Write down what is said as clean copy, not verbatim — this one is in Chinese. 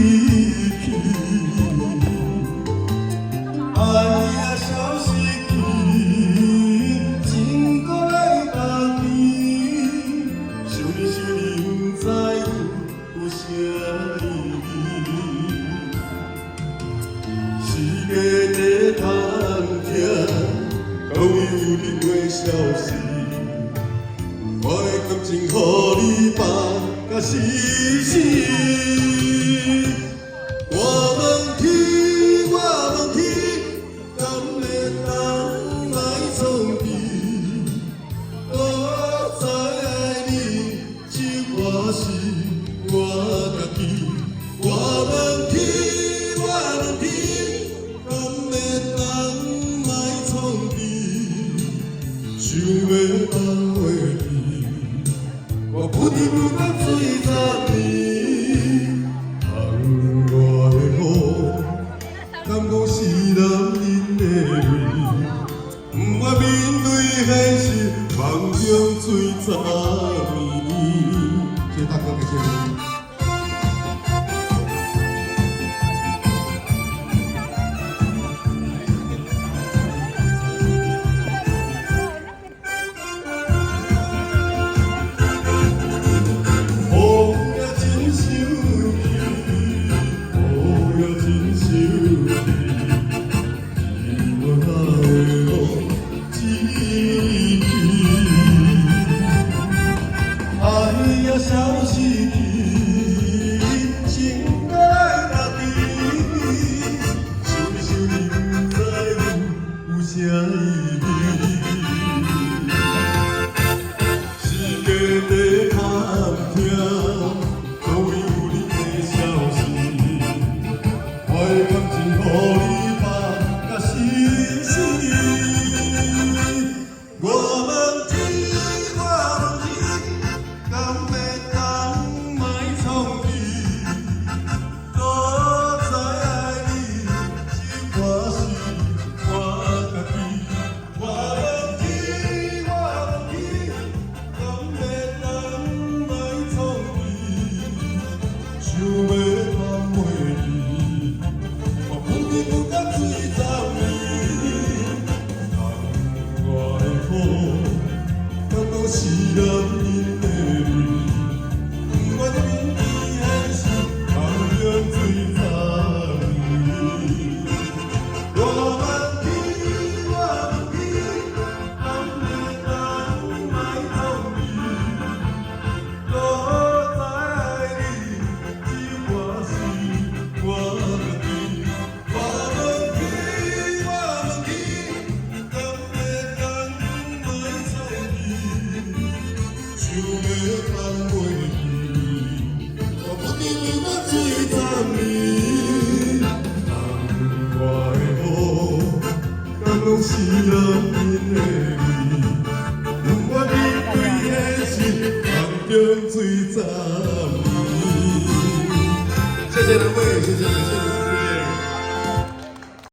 去。爱呀，消失去，情搁来当天。想你想你，不知有啥意义。世界在通听，到底有你袂消失？我的感情，予你放甲死死。我问天，我问天，敢会当来创治？我知爱你这回事，我家己。我问天，我问天，敢会当来创治？想要放袂记，我不知不觉醉十年。窗外的雨，敢讲是男人的泪？不愿面对现实，梦中醉十年。谢谢大哥，谢谢你。消失去，情搁来打滴，想你想你，不知有啥意义。世界在探听，到底有你的消息？我的感情，予你放甲死死。我问天，我问天，敢会？想要放袂记，我不知不觉醉十年。窗外的雨，敢讲是男人的泪？不愿面对现实，梦中醉十年。我问天，我问天，敢会当来创治？我知爱你。我问天，我问天，我问天，敢会当来创治？想要放袂记，我不知不觉醉十年。窗外的雨，敢讲是男人的泪？不愿面对现实，梦中醉十年。谢谢两位，谢谢。